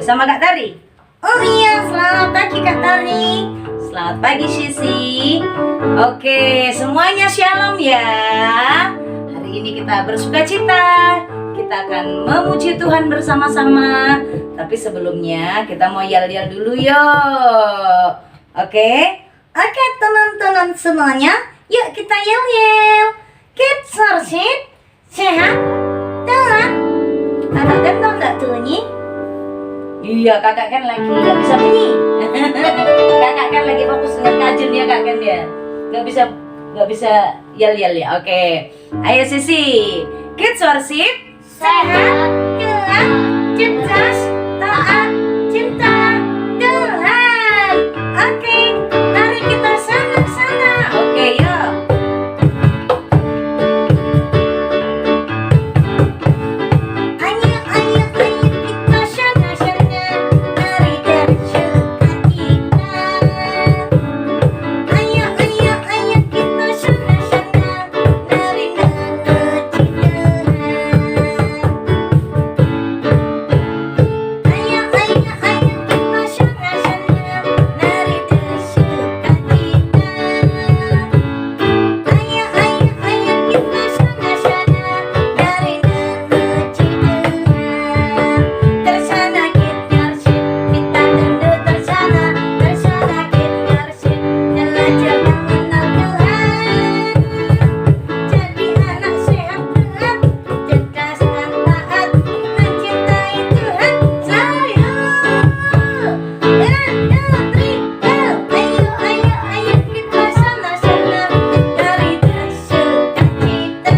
bersama Kak Tari. Oh iya, selamat pagi Kak Tari. Selamat pagi Sisi. Oke, semuanya shalom ya. Hari ini kita bersuka cita. Kita akan memuji Tuhan bersama-sama. Tapi sebelumnya kita mau yel-yel dulu yuk. Oke? Oke teman-teman semuanya, yuk kita yel-yel. Kids worship, sehat, telat. Kakak kan tau gak bunyi? Iya, kakak kan lagi nggak bisa bunyi. Kakak kan lagi fokus dengan kajian ya kak kan ya. Nggak bisa yel-yel ya. Oke, ayo Sisi. Kids worship, Sehat, telat, cerdas, taat, cinta, Tuhan. Oke, mari kita sana-sana. Oke, yuk. Ayo, ayo, ayo kita sana-sana. Mari bersuka cita. Ayo, ayo, ayo kita sana-sana. Mari memuji Tuhan. Ayo, ayo, ayo kita sana-sana. Mari bersuka cita. Ayo, ayo, ayo kita sana-sana. Mari memuji Tuhan. Tersana kita worship, kita tunduk tersana. Tersana kita worship, belajar mengenal Tuhan. Jadi anak sehat Tuhan, cerdas dan taat, mencintai Tuhan. Ayo, 1, 2, 3, go. Ayo, ayo, ayo kita sana-sana. Mari bersuka cita.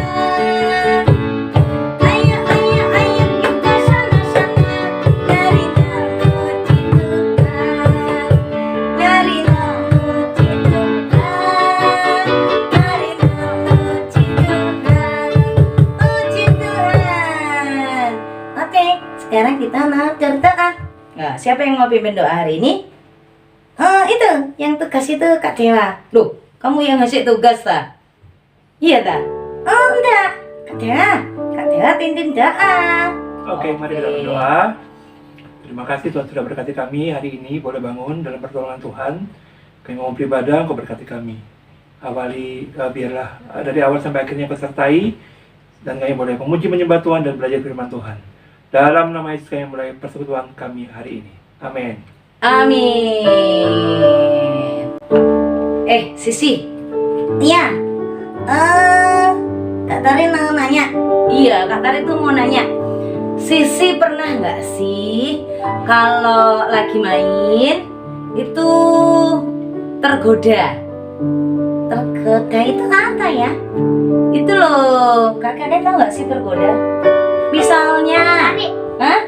Ayo, ayo, ayo kita sana-sana. Mari memuji Tuhan. Mari memuji Tuhan. Mari memuji Tuhan. Puji Tuhan. Oke, sekarang kita mau berdoa. Nah, siapa yang mau pimpin doa hari ini? Itu yang tugas itu Kak Dewa. Loh, kamu yang ngasih tugas ta? Iya ta? Oh enggak, Kak Dewa pimpin doa. Oke, mari kita berdoa. Terima kasih Tuhan sudah berkati kami hari ini boleh bangun dalam pertolongan Tuhan. Kami mau beribadah, Engkau berkati kami. Awali biarlah dari awal sampai akhirnya Kau sertai dan kami boleh memuji menyembah Tuhan dan belajar firman Tuhan. Dalam nama Yesus kami mulai persekutuan kami hari ini. Amin. Amin. Sisi. Iya. Kak Tari mau nanya. Iya, Kak Tari tuh mau nanya. Sisi pernah nggak sih kalau lagi main itu tergoda? Tergoda itu apa ya? Itu loh, kakaknya tahu nggak sih tergoda? Misalnya, hah?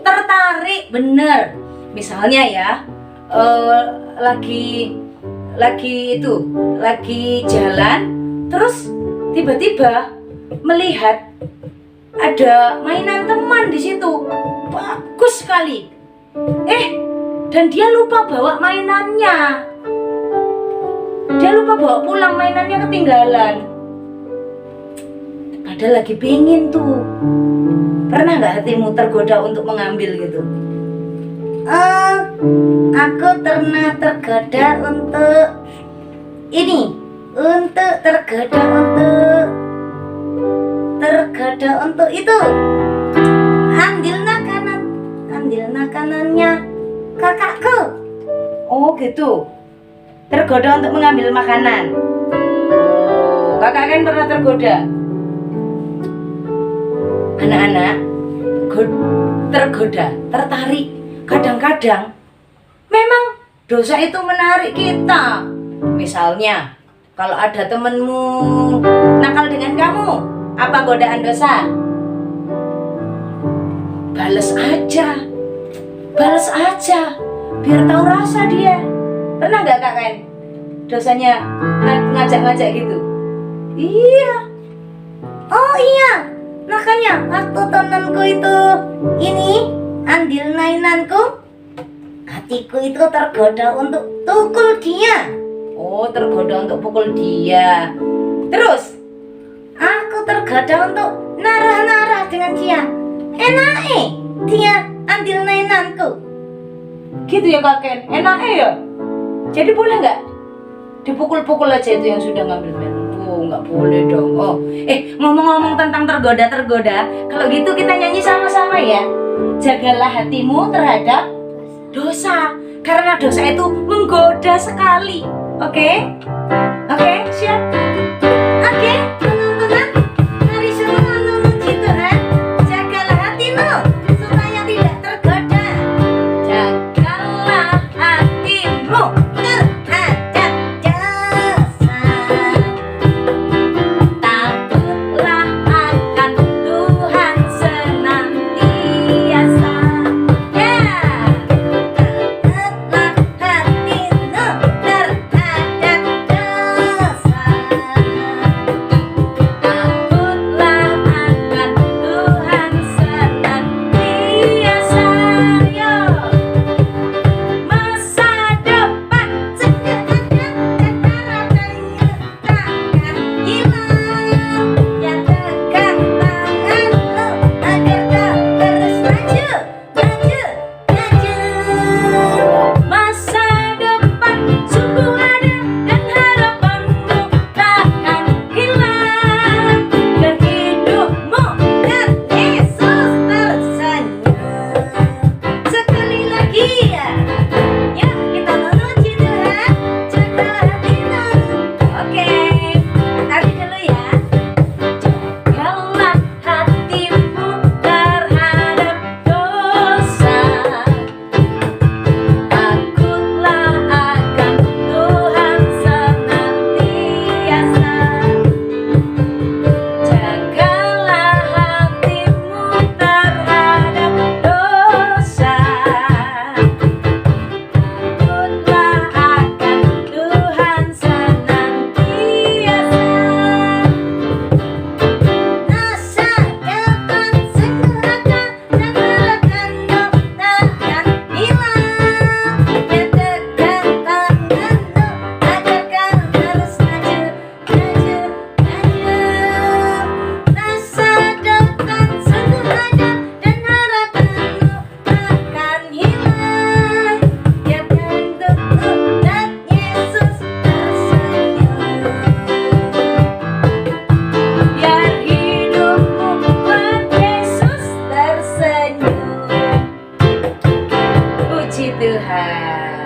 Tertarik, bener. Misalnya ya, lagi jalan, terus tiba-tiba melihat ada mainan teman di situ, bagus sekali. Dan dia lupa bawa mainannya. Dia lupa bawa pulang, mainannya ketinggalan. Padahal lagi pengen tuh. Pernah nggak hatimu tergoda untuk mengambil gitu? Aku pernah tergoda untuk ini, tergoda untuk itu. Ambil makanannya kakakku. Oh gitu. Tergoda untuk mengambil makanan. Oh, kakak kan pernah tergoda. Anak-anak tergoda, tertarik. Kadang-kadang memang dosa itu menarik kita. Misalnya, kalau ada temenmu nakal dengan kamu, apa godaan dosa? Bales aja, biar tahu rasa dia. Pernah nggak kak kan? Dosanya ngajak-ngajak gitu. Iya. Oh iya, makanya waktu temanku itu ini ambil mainanku, hatiku itu tergoda untuk tukul dia. Oh, tergoda untuk pukul dia. Terus? Aku tergoda untuk narah-narah dengan dia. Enak dia ambil mainan tanganku. Gitu ya Kak Ken, enaknya ya. Jadi boleh nggak dipukul-pukul aja itu yang sudah ngambil mainan? Oh, nggak boleh dong. Oh, ngomong-ngomong tentang tergoda, kalau gitu kita nyanyi sama-sama ya. Jagalah hatimu terhadap dosa, karena dosa itu menggoda sekali. Oke? Oke, siap? Oke, teman-teman, mari semua memuji Tuhan. Jagalah hatimu supaya tidak tergoda. Jagalah hatimu. Terhadap dosa. Takutlah akan Tuhan senantiasa. Ya. Takutlah hatimu terhadap dosa. Takutlah akan Tuhan senantiasa. Yo. Masa depan Sekeadaan harapanmu takkan hilang. Ya pegang tanganmu agar kau terus maju, maju, maju. masa depan sungguh ada dan harapanmu takkan hilang. Dan hidupmu Dan Yesus tersenyum. Sekali lagi ya. Yuk kita memuji Tuhan. Jagalah hatimu. oke. Tadi dulu ya. Jagalah hatimu terhadap dosa. Takutlah akan Tuhan senantiasa. Jagalah hatimu terhadap dosa. Takutlah akan Tuhan senantiasa. Masa depan sungguh ada dan harapanmu takkan hilang. Ya pegang tanganmu agar kau terus maju, maju, maju. Masa depan sungguh ada dan harapanmu takkan hilang. Ya bentukmu dan Yesus tersenyum. Biar hidupmu buat Yesus tersenyum. Puji Tuhan.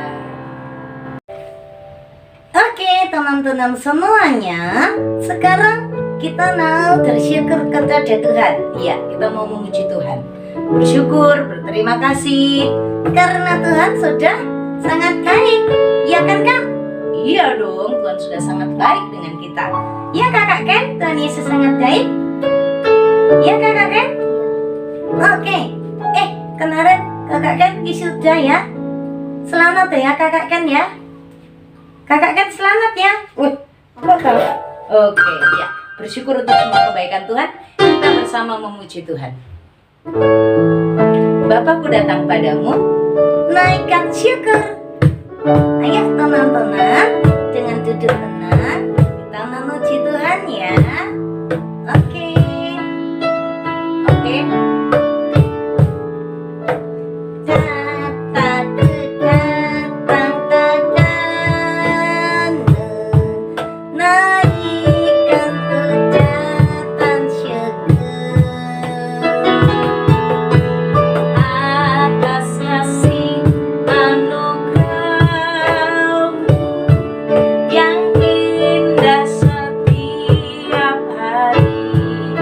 Oke teman-teman semuanya, sekarang kita mau bersyukur kepada Tuhan. Iya, kita mau memuji Tuhan. Bersyukur, berterima kasih. Karena Tuhan sudah sangat baik. Ya kan Kak? Iya dong, Tuhan sudah sangat baik dengan kita. Ya Kakak Ken, Tuhan Yesus sangat baik. Ya Kakak Ken? Oke. Kemarin Kakak Ken wisuda ya. Selamat ya Kakak Ken ya. Kakak Ken selamat ya. Wih, kok tahu? Oke, ya. Bersyukur untuk semua kebaikan Tuhan. Kita bersama memuji Tuhan. Bapakku datang padamu. Naikkan syukur. Ayo teman-teman, dengan duduk tenang, kita memuji Tuhan ya. Oke. Oke. Naikkan ucapkan syukur Atas kasih anugerah-Mu yang indah setiap hari.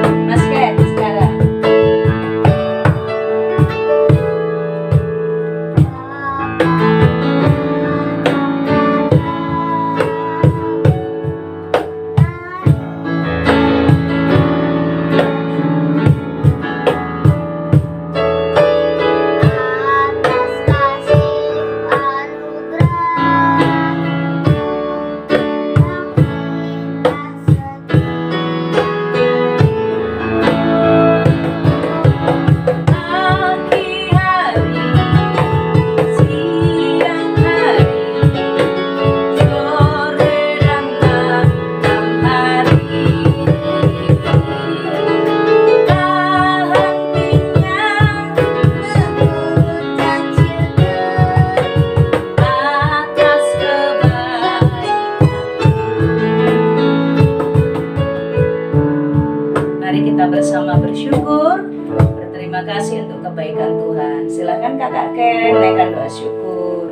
untuk kebaikan Tuhan. Silakan Kakak Ken naikkan doa syukur.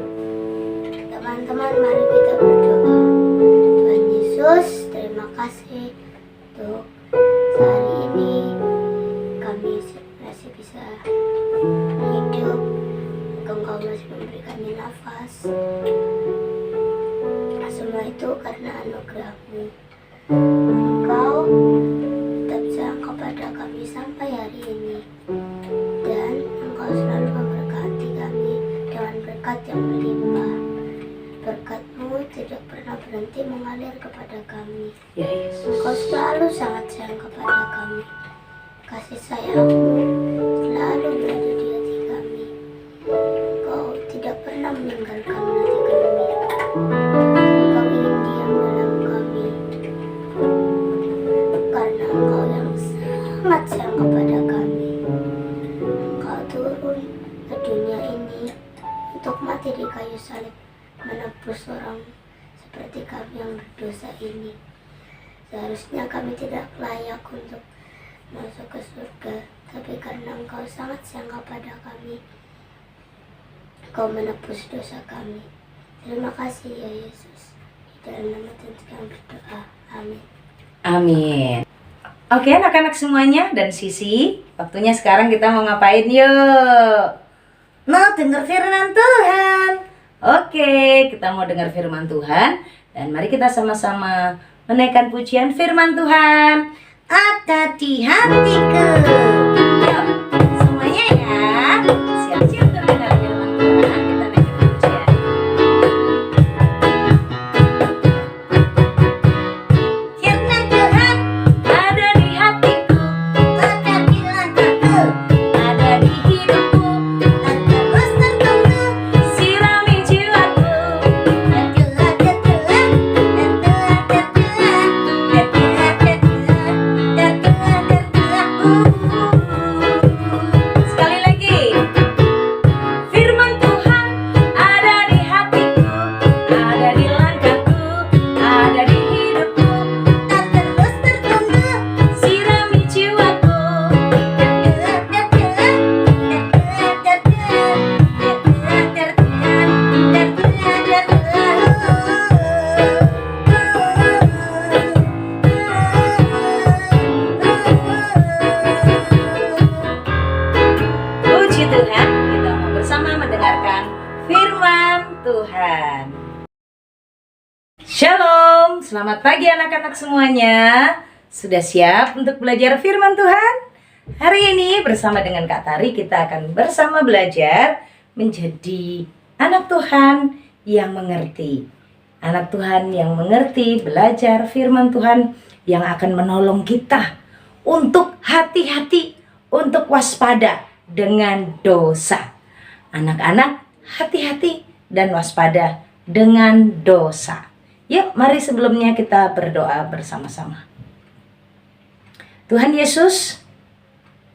Teman-teman, mari kita berdoa. Tuhan Yesus, terima kasih untuk hari ini kami masih bisa hidup. Engkau masih memberi kami nafas. Semua itu karena anugerah-Mu. Engkau tetap sayang kepada kami sampai hari ini, dan Engkau selalu memberkati kami dengan berkat yang melimpah. Berkat-Mu tidak pernah berhenti mengalir kepada kami. Ya Yesus. Engkau selalu sangat sayang kepada kami. Kasih sayang-Mu selalu berada di hati kami. Engkau tidak pernah meninggalkan hati kami. Engkau ingin diam dalam kami, karena Engkau yang sangat sayang kepada kami. Engkau turun ke dunia ini untuk mati di kayu salib, menebus orang seperti kami yang berdosa ini. Seharusnya kami tidak layak untuk masuk ke surga, tapi karena Engkau sangat sayang kepada kami, Engkau menebus dosa kami. Terima kasih ya Yesus. Di dalam nama Tuhan kami berdoa. Amin. Amin. Oke anak-anak semuanya dan Sisi, waktunya sekarang kita mau ngapain yuk? Mau dengar firman Tuhan. Oke, kita mau dengar firman Tuhan dan mari kita sama-sama menaikkan pujian firman Tuhan. Ada di hatiku. Yuk, semuanya ya. Siap-siap untuk dengar firman Tuhan. Kita naikkan pujian. Firman Tuhan Ada di hatiku, ada di langkahku, ada di hidupku, dan terus tertunggu. sirami jiwaku. Sekali lagi. Firman Tuhan ada di hatiku, ada di langkahku, ada di hidupku, sirami jiwaku. Puji Tuhan, kita mau bersama mendengarkan firman Tuhan. Shalom, selamat pagi anak-anak semuanya. Sudah siap untuk belajar firman Tuhan? Hari ini bersama dengan Kak Tari kita akan bersama belajar menjadi anak Tuhan yang mengerti. Anak Tuhan yang mengerti, belajar firman Tuhan yang akan menolong kita untuk hati-hati, untuk waspada dengan dosa. Anak-anak, hati-hati dan waspada dengan dosa. Yuk, mari sebelumnya kita berdoa bersama-sama. Tuhan Yesus,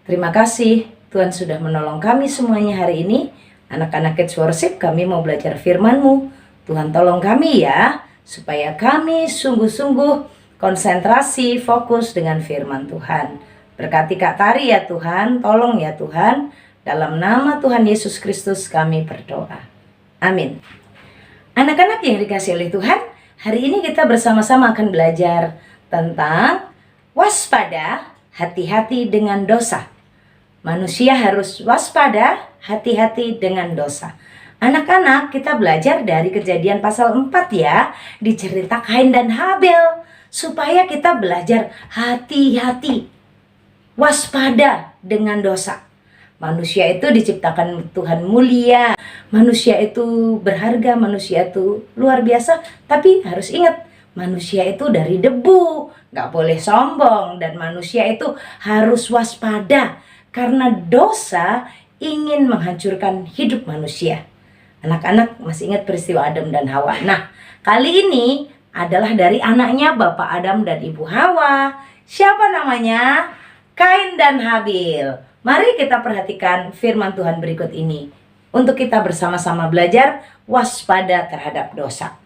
terima kasih Tuhan sudah menolong kami semuanya hari ini. Anak-anak Kids Worship, kami mau belajar firman-Mu. Tuhan tolong kami ya, supaya kami sungguh-sungguh konsentrasi, fokus dengan firman Tuhan. Berkati Kak Tari ya Tuhan, tolong ya Tuhan. Dalam nama Tuhan Yesus Kristus kami berdoa. Amin. Anak-anak yang dikasihi oleh Tuhan, hari ini kita bersama-sama akan belajar tentang waspada, hati-hati dengan dosa. Manusia harus waspada, hati-hati dengan dosa. Anak-anak, kita belajar dari Kejadian pasal 4 ya, di cerita Kain dan Habel, supaya kita belajar hati-hati, waspada dengan dosa. Manusia itu diciptakan Tuhan mulia, manusia itu berharga, manusia itu luar biasa. Tapi harus ingat, manusia itu dari debu, gak boleh sombong. Dan manusia itu harus waspada, karena dosa ingin menghancurkan hidup manusia. Anak-anak masih ingat peristiwa Adam dan Hawa. Nah, kali ini adalah dari anaknya Bapak Adam dan Ibu Hawa. Siapa namanya? Kain dan Habil. Mari kita perhatikan firman Tuhan berikut ini untuk kita bersama-sama belajar waspada terhadap dosa.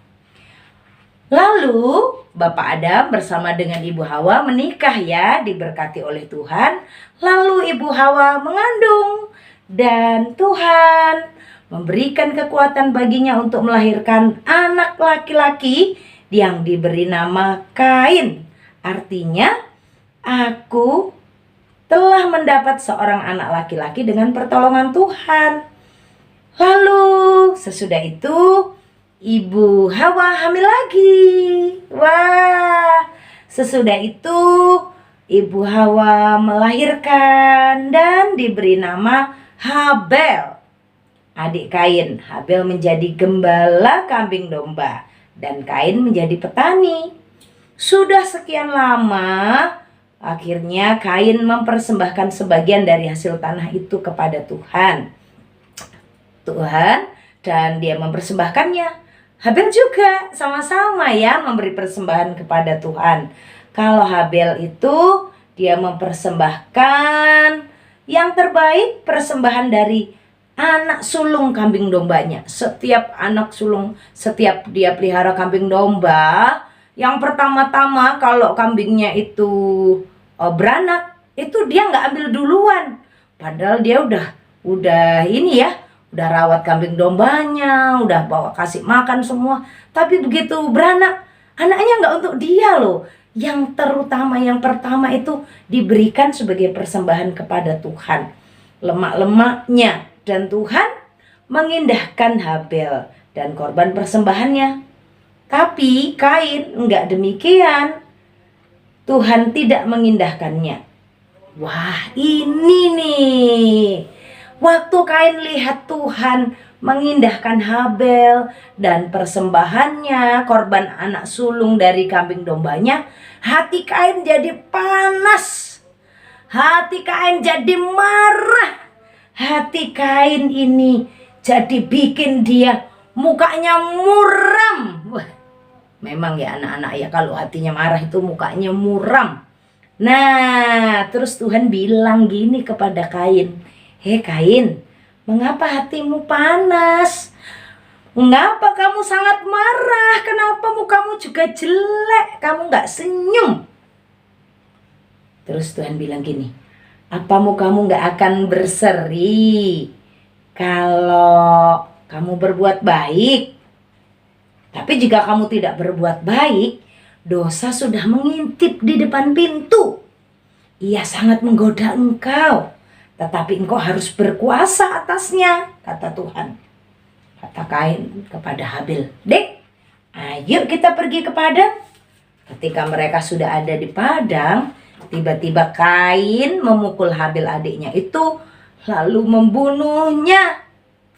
Lalu Bapak Adam bersama dengan Ibu Hawa menikah ya, diberkati oleh Tuhan. Lalu Ibu Hawa mengandung Dan Tuhan memberikan kekuatan baginya untuk melahirkan anak laki-laki yang diberi nama Kain. Artinya, aku telah mendapat seorang anak laki-laki dengan pertolongan Tuhan. Lalu sesudah itu Ibu Hawa hamil lagi. Wah, sesudah itu Ibu Hawa melahirkan dan diberi nama Habel, adik Kain. Habel menjadi gembala kambing domba dan Kain menjadi petani. Sudah sekian lama, akhirnya Kain mempersembahkan sebagian dari hasil tanah itu kepada Tuhan. Dan dia mempersembahkannya. Habel juga sama-sama ya memberi persembahan kepada Tuhan. Kalau Habel itu dia mempersembahkan yang terbaik, persembahan dari anak sulung kambing dombanya. Setiap anak sulung, setiap dia pelihara kambing domba, yang pertama-tama kalau kambingnya itu beranak, itu dia nggak ambil duluan. Padahal dia udah ini ya, udah rawat kambing dombanya, udah bawa kasih makan semua. Tapi begitu beranak, anaknya nggak untuk dia loh. Yang terutama, yang pertama itu diberikan sebagai persembahan kepada Tuhan, lemak-lemaknya. Dan Tuhan mengindahkan Habel dan korban persembahannya. Tapi Kain enggak demikian. Tuhan tidak mengindahkannya. Wah, ini nih. Waktu Kain lihat Tuhan mengindahkan Habel dan persembahannya, korban anak sulung dari kambing dombanya, hati Kain jadi panas. Hati Kain jadi marah. Hati Kain ini jadi bikin dia mukanya muram. Wah, memang ya anak-anak ya, kalau hatinya marah itu mukanya muram. Nah, terus Tuhan bilang gini kepada Kain, "Hei Kain, mengapa hatimu panas? Mengapa kamu sangat marah? Kenapa mukamu juga jelek? Kamu gak senyum?" Terus Tuhan bilang gini, "Apa mukamu gak akan berseri kalau kamu berbuat baik? Tapi jika kamu tidak berbuat baik, dosa sudah mengintip di depan pintu. Ia sangat menggoda engkau. Tetapi engkau harus berkuasa atasnya," kata Tuhan. Kata Kain kepada Habel, "Dek, ayo kita pergi ke padang." Ketika mereka sudah ada di padang, tiba-tiba Kain memukul Habel adiknya itu, lalu membunuhnya.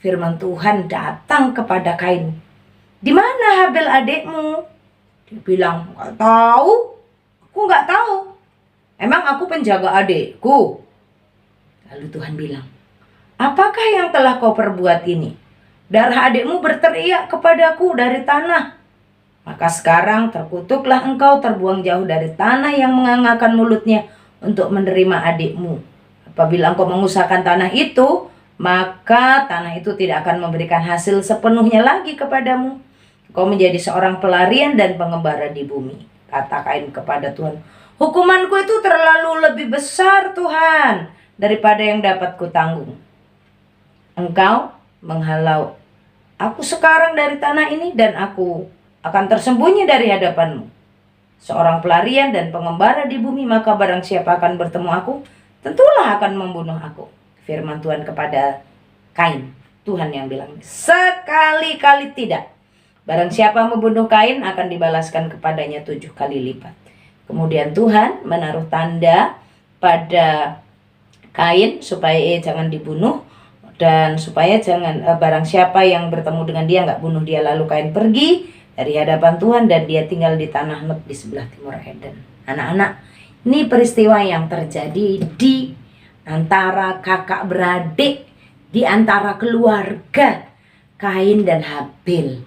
Firman Tuhan datang kepada Kain, "Di mana Habel adikmu?" Dia bilang, "Nggak tahu, aku nggak tahu. Emang aku penjaga adikku?" Lalu Tuhan bilang, "Apakah yang telah kau perbuat ini? Darah adikmu berteriak kepadaku dari tanah. Maka sekarang terkutuklah engkau, terbuang jauh dari tanah yang mengangakan mulutnya untuk menerima adikmu. Apabila engkau mengusahakan tanah itu, maka tanah itu tidak akan memberikan hasil sepenuhnya lagi kepadamu. Engkau menjadi seorang pelarian dan pengembara di bumi." Kata Kain kepada Tuhan, "Hukumanku itu terlalu lebih besar Tuhan daripada yang dapat kutanggung. Engkau menghalau aku sekarang dari tanah ini dan aku akan tersembunyi dari hadapanmu. Seorang pelarian dan pengembara di bumi, maka barang siapa akan bertemu aku, tentulah akan membunuh aku." Firman Tuhan kepada Kain. Tuhan yang bilang, "Sekali-kali tidak. Barang siapa membunuh Kain akan dibalaskan kepadanya 7 kali lipat." Kemudian Tuhan menaruh tanda pada Kain supaya ia jangan dibunuh, dan supaya jangan barang siapa yang bertemu dengan dia nggak bunuh dia. Lalu Kain pergi dari hadapan Tuhan dan dia tinggal di tanah Nod di sebelah timur Eden. Anak-anak, ini peristiwa yang terjadi di antara kakak beradik, di antara keluarga Kain dan Habel.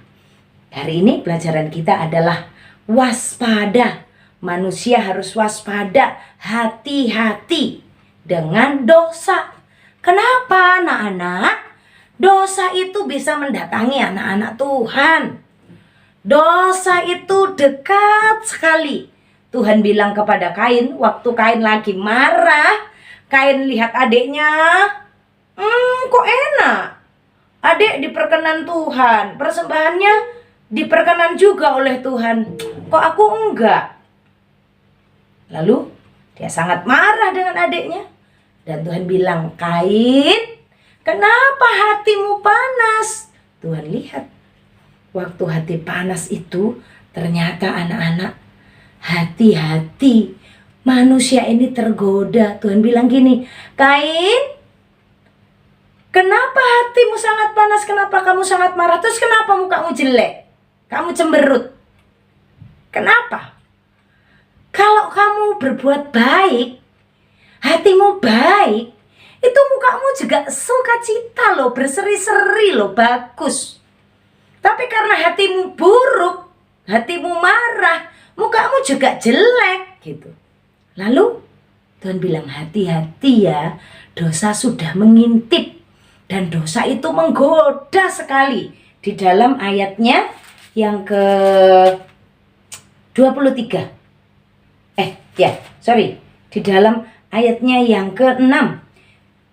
Hari ini pelajaran kita adalah waspada. Manusia harus waspada, hati-hati dengan dosa. Kenapa anak-anak? Dosa itu bisa mendatangi anak-anak Tuhan. Dosa itu dekat sekali. Tuhan bilang kepada Kain, waktu Kain lagi marah, Kain lihat adiknya, enak. Adik diperkenan Tuhan, persembahannya diperkenan juga oleh Tuhan. Kok aku enggak? Lalu dia sangat marah dengan adiknya. Dan Tuhan bilang, Kain, kenapa hatimu panas? Tuhan lihat, waktu hati panas itu ternyata anak-anak, hati-hati, manusia ini tergoda. Tuhan bilang gini, Kain, kenapa hatimu sangat panas? Kenapa kamu sangat marah? Terus kenapa mukamu jelek? Kamu cemberut. Kenapa? Kalau kamu berbuat baik, hatimu baik, itu mukamu juga sukacita loh, berseri-seri loh, bagus. Tapi karena hatimu buruk, hatimu marah, mukamu juga jelek gitu. Lalu Tuhan bilang, hati-hati ya, dosa sudah mengintip. Dan dosa itu menggoda sekali. Di dalam ayatnya yang ke 23. Di dalam ayatnya yang ke-6.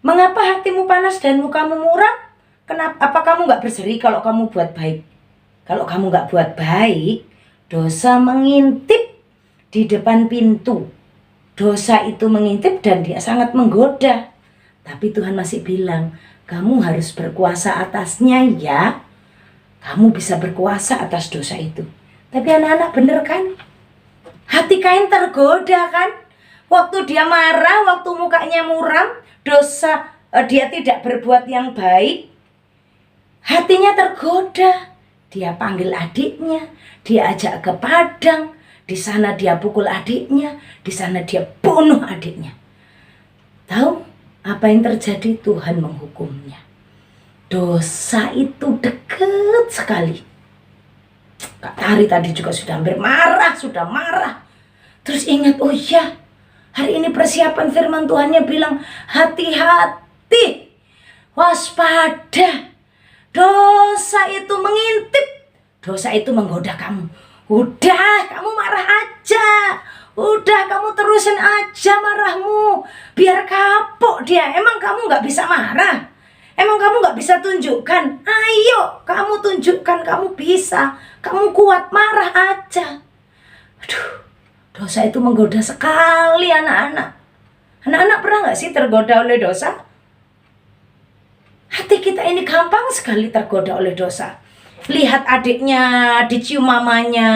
Mengapa hatimu panas dan mukamu muram? Apa kamu gak berseri kalau kamu buat baik? Kalau kamu gak buat baik, dosa mengintip di depan pintu. Dosa itu mengintip dan dia sangat menggoda. Tapi Tuhan masih bilang, kamu harus berkuasa atasnya ya. Kamu bisa berkuasa atas dosa itu. Tapi anak-anak bener kan? Hati Kain tergoda kan? Waktu dia marah, waktu mukanya muram, dosa dia tidak berbuat yang baik. Hatinya tergoda. Dia panggil adiknya, dia ajak ke padang. Di sana dia pukul adiknya, di sana dia bunuh adiknya. Tahu? Apa yang terjadi? Tuhan menghukumnya. Dosa itu dekat sekali. Kak Tari tadi juga sudah hampir marah, sudah marah. Terus ingat, oh iya, hari ini persiapan firman Tuhannya bilang, hati-hati, waspada. Dosa itu mengintip, dosa itu menggoda kamu. Udah, kamu marah aja. Udah, kamu terusin aja marahmu. Biar kapok dia. Emang kamu gak bisa marah? Emang kamu gak bisa tunjukkan? Ayo, kamu tunjukkan kamu bisa. Kamu kuat, marah aja. Aduh, dosa itu menggoda sekali anak-anak. Anak-anak pernah gak sih tergoda oleh dosa? Hati kita ini gampang sekali tergoda oleh dosa. Lihat adiknya dicium mamanya,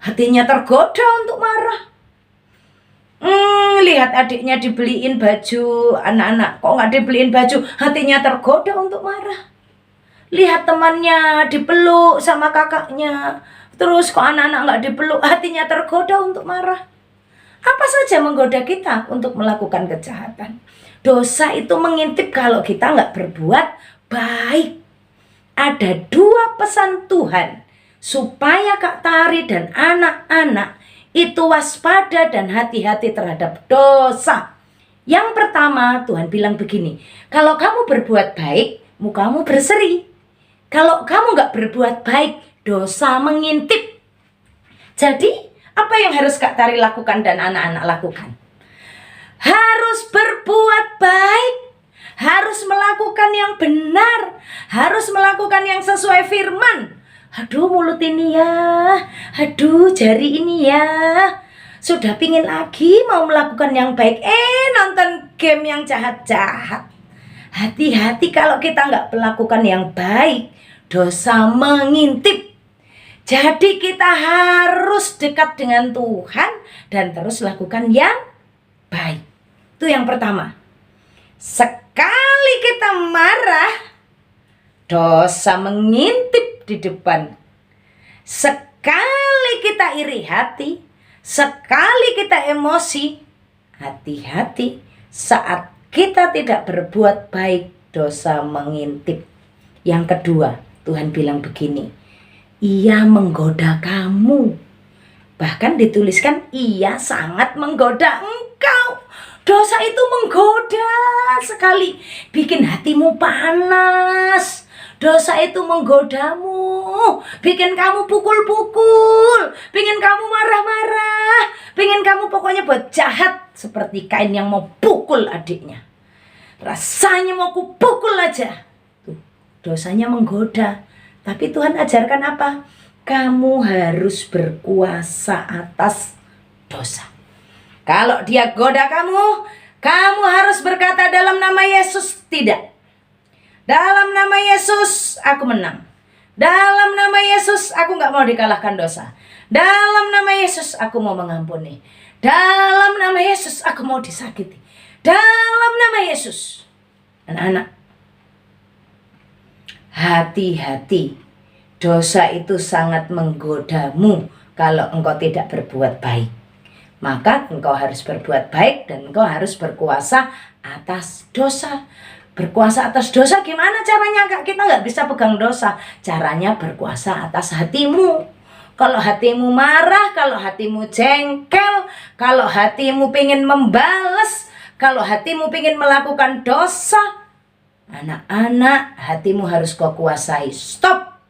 hatinya tergoda untuk marah. Lihat adiknya dibeliin baju, anak-anak kok nggak dibeliin baju, hatinya tergoda untuk marah. Lihat temannya dipeluk sama kakaknya, terus kok anak-anak nggak dipeluk, hatinya tergoda untuk marah. Apa saja menggoda kita untuk melakukan kejahatan. Dosa itu mengintip kalau kita nggak berbuat baik. Ada dua pesan Tuhan supaya Kak Tari dan anak-anak itu waspada dan hati-hati terhadap dosa. Yang pertama, Tuhan bilang begini, kalau kamu berbuat baik, mukamu berseri. Kalau kamu gak berbuat baik, dosa mengintip. Jadi, apa yang harus Kak Tari lakukan dan anak-anak lakukan? Harus berbuat baik. Harus melakukan yang benar, harus melakukan yang sesuai firman. Aduh, mulut ini ya, aduh, jari ini ya, sudah pingin lagi mau melakukan yang baik, nonton game yang jahat-jahat. Hati-hati kalau kita nggak melakukan yang baik, dosa mengintip. Jadi kita harus dekat dengan Tuhan dan terus lakukan yang baik. Itu yang pertama. Sekali kita marah, dosa mengintip di depan. Sekali kita iri hati, sekali kita emosi, hati-hati saat kita tidak berbuat baik, dosa mengintip. Yang kedua, Tuhan bilang begini, ia menggoda kamu. Bahkan dituliskan, ia sangat menggoda engkau. Dosa itu menggoda sekali, bikin hatimu panas. Dosa itu menggodamu, bikin kamu pukul-pukul, bikin kamu marah-marah, bikin kamu pokoknya buat jahat. Seperti Kain yang mau pukul adiknya. Rasanya mau kupukul aja. dosanya menggoda. Tapi Tuhan ajarkan apa? Kamu harus berkuasa atas dosa. Kalau dia goda kamu harus berkata dalam nama Yesus tidak. Dalam nama Yesus aku menang. Dalam nama Yesus aku gak mau dikalahkan dosa. Dalam nama Yesus aku mau mengampuni. Dalam nama Yesus aku mau disakiti. Dalam nama Yesus. Anak-anak, hati-hati. Dosa itu sangat menggodamu kalau engkau tidak berbuat baik. Maka engkau harus berbuat baik dan engkau harus berkuasa atas dosa. Berkuasa atas dosa gimana caranya? Kita nggak bisa pegang dosa. Caranya berkuasa atas hatimu. Kalau hatimu marah, kalau hatimu jengkel, kalau hatimu pengen membalas, kalau hatimu pengen melakukan dosa, anak-anak, hatimu harus kau kuasai. Stop.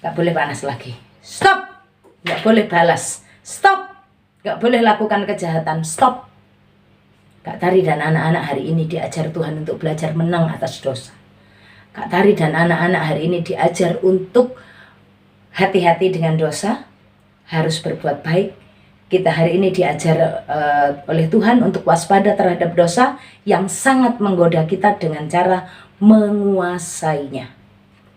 Gak boleh panas lagi. Stop. Gak boleh balas. Stop. Gak boleh lakukan kejahatan. Stop. Kak Tari dan anak-anak hari ini diajar Tuhan untuk belajar menang atas dosa. Kak Tari dan anak-anak hari ini diajar untuk hati-hati dengan dosa, harus berbuat baik. Kita hari ini diajar oleh Tuhan untuk waspada terhadap dosa yang sangat menggoda kita dengan cara menguasainya.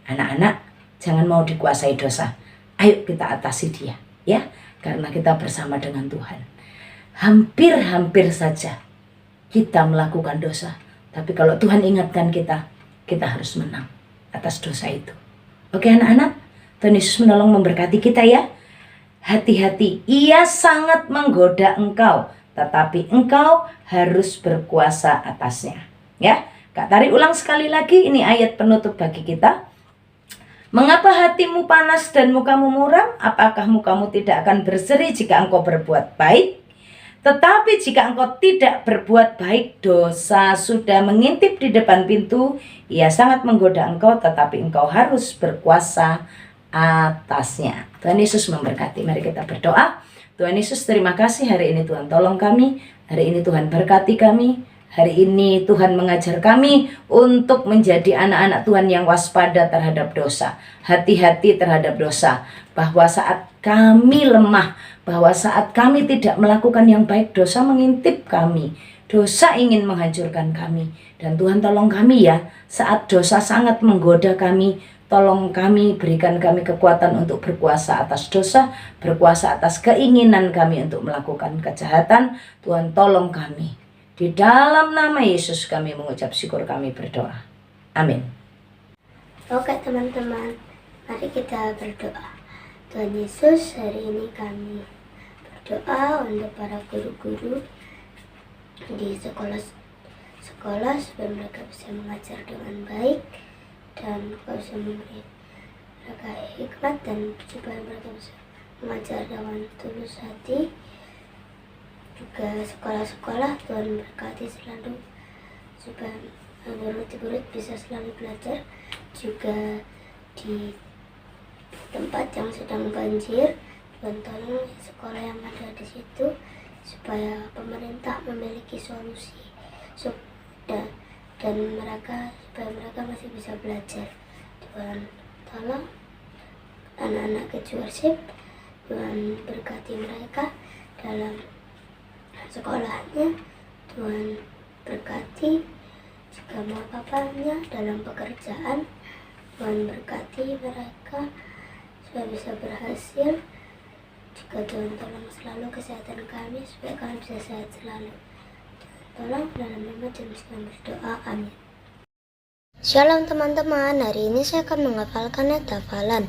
Anak-anak, jangan mau dikuasai dosa. Ayo kita atasi dia, ya, karena kita bersama dengan Tuhan. Hampir-hampir saja kita melakukan dosa, tapi kalau Tuhan ingatkan kita, kita harus menang atas dosa itu. Oke anak-anak, Tuhan Yesus menolong memberkati kita ya. Hati-hati, ia sangat menggoda engkau, tetapi engkau harus berkuasa atasnya. Ya, Kak Tari ulang sekali lagi, ini ayat penutup bagi kita. Mengapa hatimu panas dan mukamu muram? Apakah mukamu tidak akan berseri jika engkau berbuat baik? Tetapi jika engkau tidak berbuat baik, dosa sudah mengintip di depan pintu. Ia sangat menggoda engkau, tetapi engkau harus berkuasa atasnya. Tuhan Yesus memberkati. Mari kita berdoa. Tuhan Yesus, terima kasih hari ini Tuhan tolong kami. Hari ini Tuhan berkati kami. Hari ini Tuhan mengajar kami untuk menjadi anak-anak Tuhan yang waspada terhadap dosa. Hati-hati terhadap dosa. Bahwa saat kami lemah, bahwa saat kami tidak melakukan yang baik, dosa mengintip kami. Dosa ingin menghancurkan kami. Dan Tuhan tolong kami ya, saat dosa sangat menggoda kami, tolong kami, berikan kami kekuatan untuk berkuasa atas dosa, berkuasa atas keinginan kami untuk melakukan kejahatan. Tuhan tolong kami. Di dalam nama Yesus kami mengucap syukur, kami berdoa. Amin. Oke teman-teman, mari kita berdoa. Tuhan Yesus, hari ini kami berdoa untuk para guru-guru di sekolah supaya mereka bisa mengajar dengan baik dan Kau bisa memberi mereka hikmat dan supaya mereka bisa mengajar dengan tulus hati. Juga sekolah-sekolah Tuhan berkati selalu supaya murid-murid bisa selalu belajar. Juga di tempat yang sedang banjir, Tuhan tolong sekolah yang ada di situ supaya pemerintah memiliki solusi dan mereka supaya mereka masih bisa belajar. Tuhan tolong anak-anak Kids Worship, Tuhan berkati mereka dalam sekolahnya. Tuhan berkati jika mau papanya dalam pekerjaan. Tuhan berkati mereka supaya bisa berhasil. Juga Tuhan tolong selalu kesehatan kami supaya kami bisa sehat selalu. Tolong dalam nama Yesus kami berdoa, amin. Shalom teman-teman, hari ini saya akan menghafalkan ayat hafalan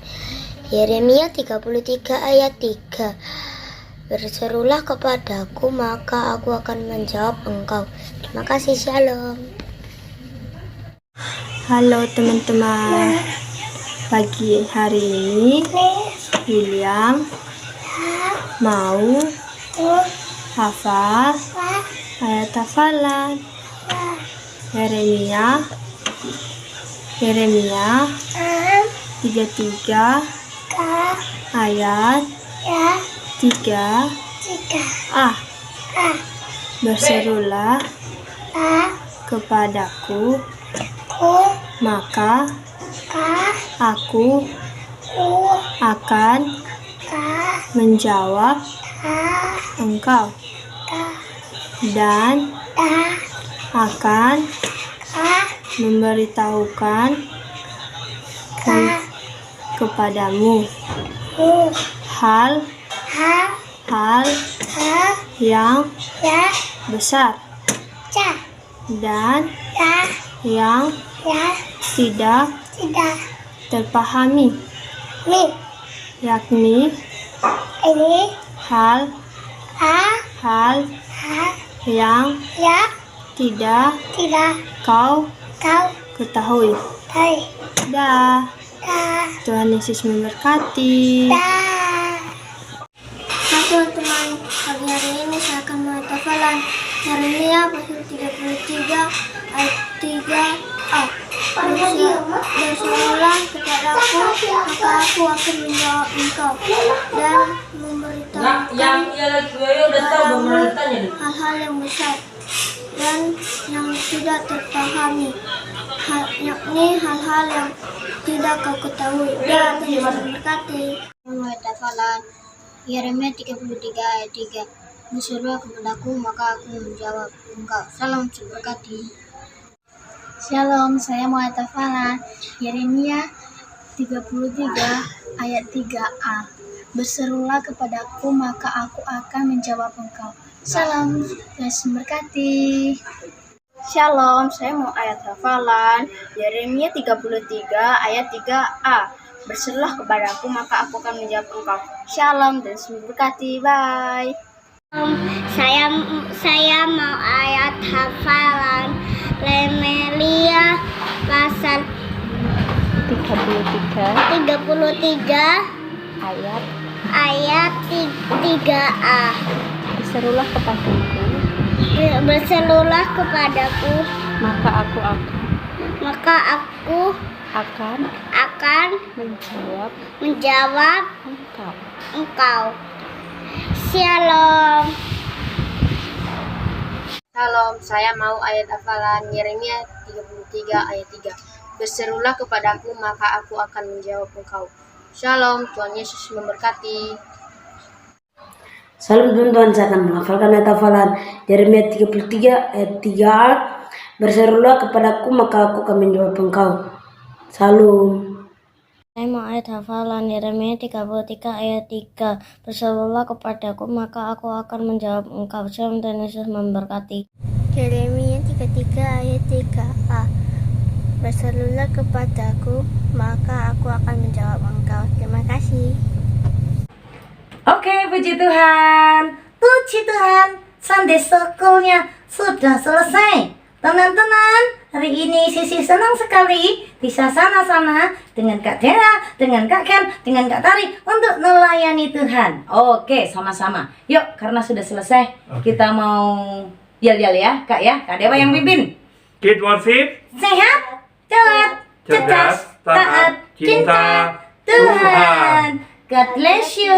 Yeremia 33 ayat 3. Berserulah kepadaku, maka aku akan menjawab engkau. Terima kasih, shalom. Halo teman-teman, pagi hari ini William mau hafal ayat hafalan Yeremia 33 ayat 3a. Berserulah kepadaku, maka aku akan menjawab engkau dan akan memberitahukan kepadamu hal yang besar dan yang tidak terpahami, yakni hal yang tidak kau ketahui. Dah. Tuhan Yesus memberkati. Nah teman-teman, pagi hari ini saya akan menghafalkan Yeremia pasal 33 ayat 3a. Berserulah kepadaku, maka aku akan menjawab engkau dan memberitahukan kepadamu hal-hal yang besar dan yang tidak terpahami, yakni hal-hal yang tidak kau ketahui. Dan Tuhan Yesus memberkati. Menghafalkan Yeremia 33 ayat 3. Berserulah kepadaku, maka aku menjawab engkau. Salam berkati. Shalom, saya mau hafalan Yeremia 33 ayat 3a. Berserulah kepadaku, maka aku akan menjawab engkau. Salam, Yesus memberkati. Shalom, saya mau ayat hafalan Yeremia 33 ayat 3a. Berserulah kepadaku, maka aku akan menjawab engkau. Shalom, Yesus memberkati. Bye. Saya mau ayat hafalan Yeremia pasal 33 ayat 3a. Berserulah kepadaku, maka aku akan menjawab engkau. Shalom. Shalom, saya mau ayat hafalan Yeremia 33 ayat 3. Berserulah kepadaku, maka aku akan menjawab engkau. Shalom, Tuhan Yesus memberkati. Salam teman-teman, saya akan menghafalkan ayat hafalan Yeremia 33 ayat 3. Berserulah kepadaku, maka aku akan menjawab engkau. Salam. Saya mau ayat hafalan Yeremia 33 ayat 3. Berserulah kepadaku, maka aku akan menjawab engkau. Shalom, Tuhan Yesus memberkati. Yeremia 33 ayat 3a. Berserulah kepadaku, maka aku akan menjawab engkau. Terima kasih. Oke, puji Tuhan. Puji Tuhan, Sunday School-nya sudah selesai. Teman-teman, hari ini Sisi senang sekali bisa sana-sana dengan Kak Dera, dengan Kak Ken, dengan Kak Tari untuk melayani Tuhan. Oke, sama-sama. Yuk, karena sudah selesai, kita mau yel-yel ya, Kak ya. Kak Dewa yang pimpin. Kid worship. Sehat, cepat, cerdas, taat, cinta Tuhan. God bless you.